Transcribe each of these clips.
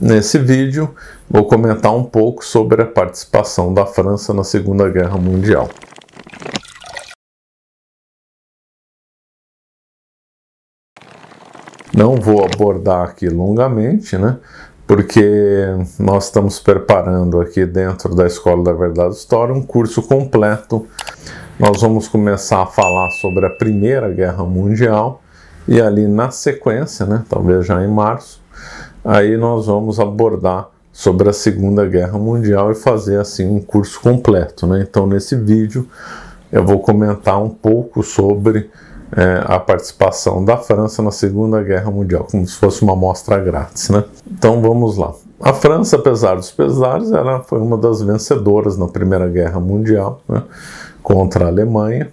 nesse vídeo vou comentar um pouco sobre a participação da França na Segunda Guerra Mundial. Não vou abordar aqui longamente, né? Porque nós estamos preparando aqui dentro da Escola da Verdade História um curso completo. Nós vamos começar a falar sobre a Primeira Guerra Mundial e ali na sequência, né, talvez já em março, aí nós vamos abordar sobre a Segunda Guerra Mundial e fazer assim um curso completo, né? Então nesse vídeo eu vou comentar um pouco sobre a participação da França na Segunda Guerra Mundial, como se fosse uma amostra grátis, né? Então vamos lá. A França, apesar dos pesares, ela foi uma das vencedoras na Primeira Guerra Mundial, né, contra a Alemanha.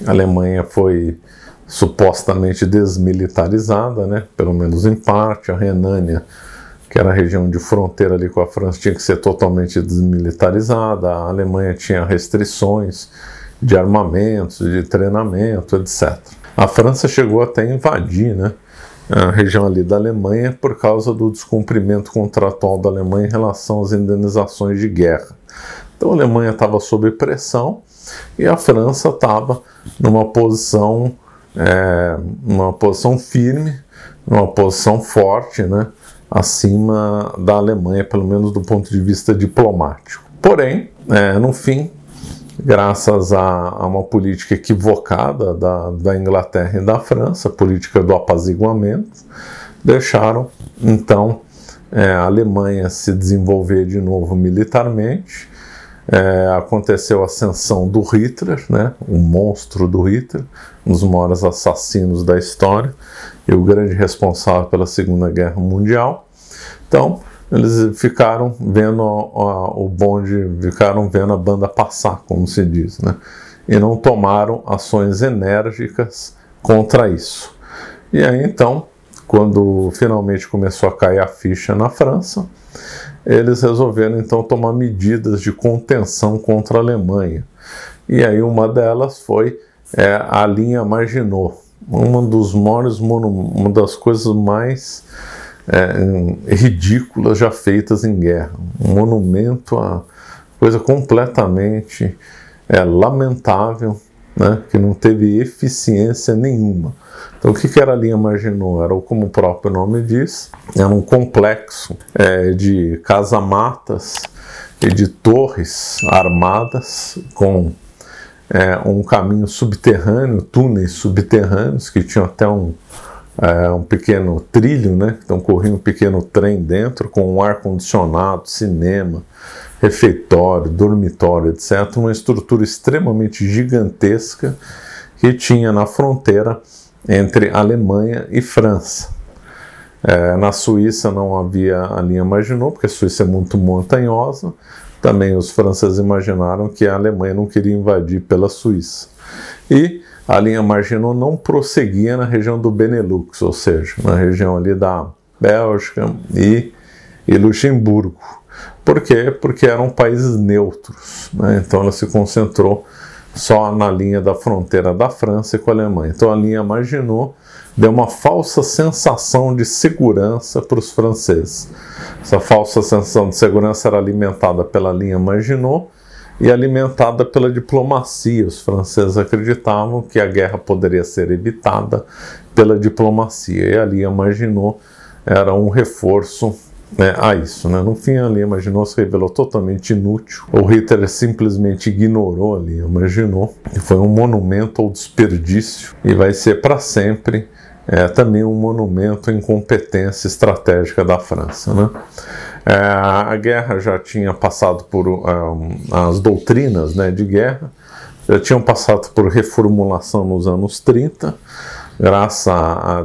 A Alemanha foi supostamente desmilitarizada, né, pelo menos em parte. A Renânia, que era a região de fronteira ali com a França, tinha que ser totalmente desmilitarizada. A Alemanha tinha restrições de armamentos, de treinamento, etc. A França chegou até a invadir, né, a região ali da Alemanha por causa do descumprimento contratual da Alemanha em relação às indenizações de guerra. Então a Alemanha estava sob pressão e a França estava numa posição firme, numa posição forte, né, acima da Alemanha, pelo menos do ponto de vista diplomático. Porém, no fim, graças a uma política equivocada da Inglaterra e da França, a política do apaziguamento, deixaram então a Alemanha se desenvolver de novo militarmente. Aconteceu a ascensão do Hitler, né, o monstro do Hitler, um dos maiores assassinos da história e o grande responsável pela Segunda Guerra Mundial. Então eles ficaram vendo o bonde, ficaram vendo a banda passar, como se diz, né? E não tomaram ações enérgicas contra isso. E aí então, quando finalmente começou a cair a ficha na França, eles resolveram então tomar medidas de contenção contra a Alemanha. E aí uma delas foi a linha Maginot, uma das coisas mais ridículas já feitas em guerra, um monumento a coisa completamente lamentável, né, que não teve eficiência nenhuma. Então o que era a linha Maginot? Era, como o próprio nome diz, era um complexo de casamatas e de torres armadas com um caminho subterrâneo, túneis subterrâneos que tinham até um pequeno trilho, né? Então corria um pequeno trem dentro com um ar-condicionado, cinema, refeitório, dormitório, etc. Uma estrutura extremamente gigantesca que tinha na fronteira entre Alemanha e França. Na Suíça não havia a linha Maginot, porque a Suíça é muito montanhosa. Também os franceses imaginaram que a Alemanha não queria invadir pela Suíça. E a linha Maginot não prosseguia na região do Benelux, ou seja, na região ali da Bélgica e Luxemburgo. Por quê? Porque eram países neutros, né? Então ela se concentrou só na linha da fronteira da França e com a Alemanha. Então a linha Maginot deu uma falsa sensação de segurança para os franceses. Essa falsa sensação de segurança era alimentada pela linha Maginot e alimentada pela diplomacia. Os franceses acreditavam que a guerra poderia ser evitada pela diplomacia, e a linha Maginot era um reforço a isso, né? No fim, a linha Maginot se revelou totalmente inútil. O Hitler simplesmente ignorou a linha Maginot, e foi um monumento ao desperdício, e vai ser para sempre também um monumento à incompetência estratégica da França, né? A guerra já tinha passado por as doutrinas, né, de guerra, já tinham passado por reformulação nos anos 30, graças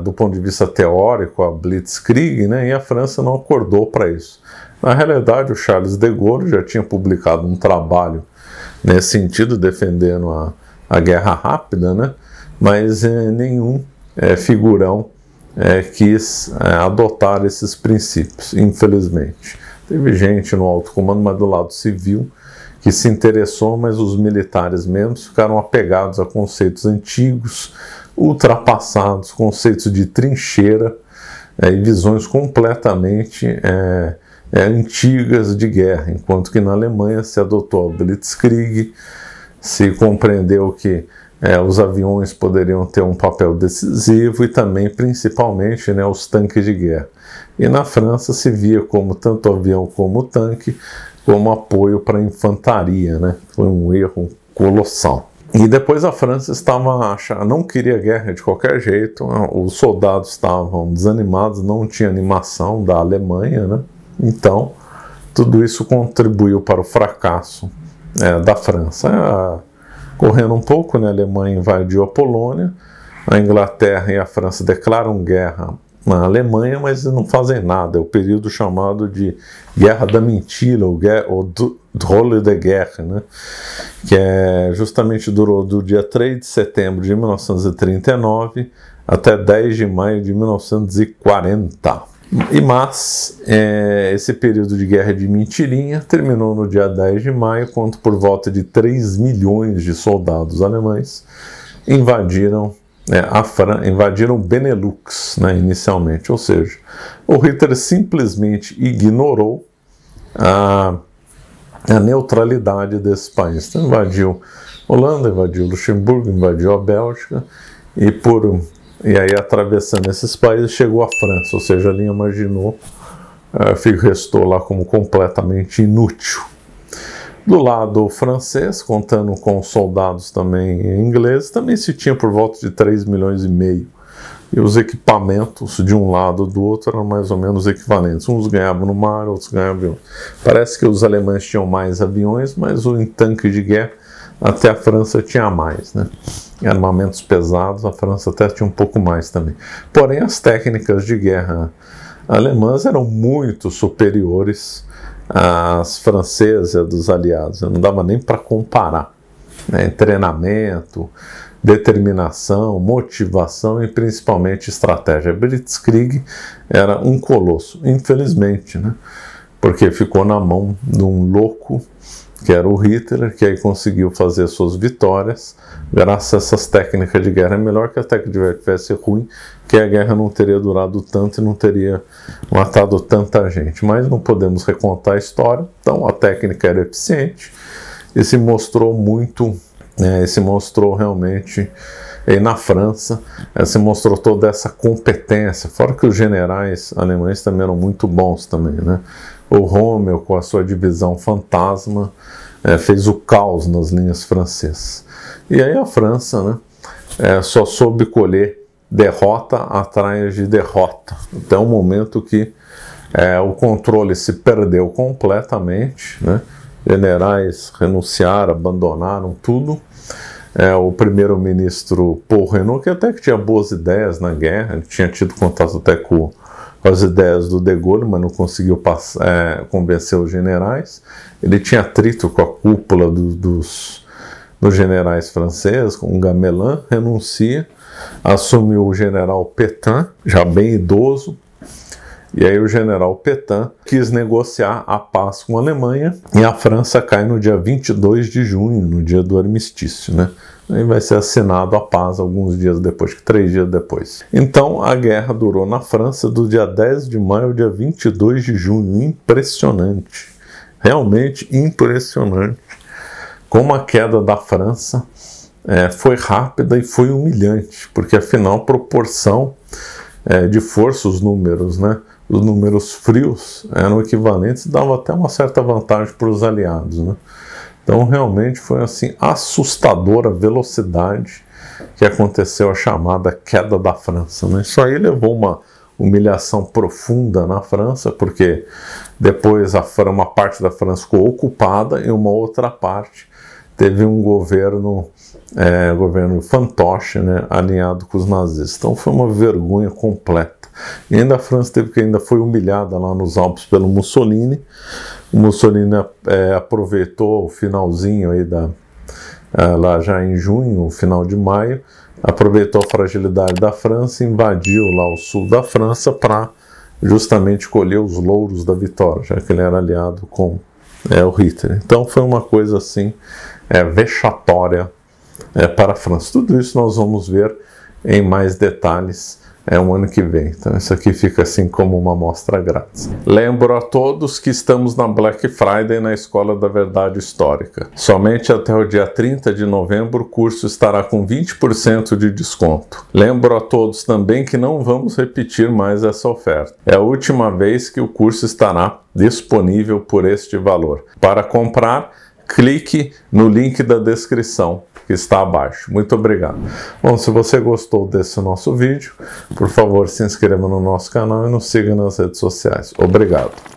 do ponto de vista teórico, a Blitzkrieg, né, e a França não acordou para isso. Na realidade, o Charles de Gaulle já tinha publicado um trabalho nesse sentido, defendendo a guerra rápida, né, mas nenhum figurão quis adotar esses princípios, infelizmente. Teve gente no alto comando, mas do lado civil, que se interessou, mas os militares mesmos ficaram apegados a conceitos antigos, ultrapassados, conceitos de trincheira, e visões completamente antigas de guerra, enquanto que na Alemanha se adotou a Blitzkrieg, se compreendeu que os aviões poderiam ter um papel decisivo e também, principalmente, os tanques de guerra. E na França se via como tanto o avião como o tanque como apoio para a infantaria, Foi um erro colossal. E depois a França não queria guerra de qualquer jeito, os soldados estavam desanimados, não tinha animação da Alemanha, Então, tudo isso contribuiu para o fracasso da França. Correndo um pouco, a Alemanha invadiu a Polônia, a Inglaterra e a França declaram guerra na Alemanha, mas não fazem nada. É o período chamado de Guerra da Mentira, ou Drôle de Guerre, que justamente durou do dia 3 de setembro de 1939 até 10 de maio de 1940. Mas esse período de guerra de mentirinha terminou no dia 10 de maio, quando por volta de 3 milhões de soldados alemães invadiram o Benelux, inicialmente. Ou seja, o Hitler simplesmente ignorou a neutralidade desse país. Então, invadiu Holanda, invadiu Luxemburgo, invadiu a Bélgica e aí, atravessando esses países, chegou à França, ou seja, a linha Maginot restou lá como completamente inútil. Do lado francês, contando com soldados também ingleses, também se tinha por volta de 3 milhões e meio. E os equipamentos de um lado ou do outro eram mais ou menos equivalentes. Uns ganhavam no mar, outros ganhavam aviões. Parece que os alemães tinham mais aviões, mas em tanque de guerra até a França tinha mais, Armamentos pesados, a França até tinha um pouco mais também. Porém, as técnicas de guerra alemãs eram muito superiores às francesas e dos aliados. Não dava nem para comparar. Treinamento, determinação, motivação e principalmente estratégia. A Blitzkrieg era um colosso, infelizmente, porque ficou na mão de um louco que era o Hitler, que aí conseguiu fazer suas vitórias graças a essas técnicas de guerra. É melhor que a técnica de guerra tivesse ruim, que a guerra não teria durado tanto e não teria matado tanta gente. Mas não podemos recontar a história, então a técnica era eficiente e se mostrou realmente, e na França, se mostrou toda essa competência, fora que os generais alemães também eram muito bons também, O Rommel, com a sua divisão fantasma, fez o caos nas linhas francesas. E aí a França só soube colher derrota atrás de derrota, até o momento que o controle se perdeu completamente, Generais renunciaram, abandonaram tudo. O primeiro-ministro Paul Reynaud, que até que tinha boas ideias na guerra, ele tinha tido contato até com as ideias do de Gaulle, mas não conseguiu convencer os generais. Ele tinha atrito com a cúpula dos generais franceses, com Gamelin, renuncia, assumiu o general Pétain, já bem idoso, e aí o general Pétain quis negociar a paz com a Alemanha, e a França cai no dia 22 de junho, no dia do armistício, Aí vai ser assinado a paz alguns dias depois, 3 dias depois. Então a guerra durou na França do dia 10 de maio ao dia 22 de junho. Impressionante, realmente impressionante como a queda da França foi rápida e foi humilhante, porque afinal a proporção de força, os números, os números frios eram equivalentes e dava até uma certa vantagem para os aliados, Então realmente foi assim assustadora a velocidade que aconteceu a chamada queda da França, Isso aí levou uma humilhação profunda na França, porque depois uma parte da França ficou ocupada e uma outra parte teve um governo fantoche, alinhado com os nazistas. Então foi uma vergonha completa. E ainda a França ainda foi humilhada lá nos Alpes pelo Mussolini. O Mussolini aproveitou o finalzinho aí lá já em junho, final de maio, aproveitou a fragilidade da França e invadiu lá o sul da França para justamente colher os louros da vitória, já que ele era aliado com o Hitler. Então foi uma coisa assim vexatória para a França. Tudo isso nós vamos ver em mais detalhes é o ano que vem. Então isso aqui fica assim como uma amostra grátis. Lembro a todos que estamos na Black Friday na Escola da Verdade Histórica. Somente até o dia 30 de novembro o curso estará com 20% de desconto. Lembro a todos também que não vamos repetir mais essa oferta. É a última vez que o curso estará disponível por este valor. Para comprar, clique no link da descrição que está abaixo. Muito obrigado. Bom, se você gostou desse nosso vídeo, por favor, se inscreva no nosso canal e nos siga nas redes sociais. Obrigado.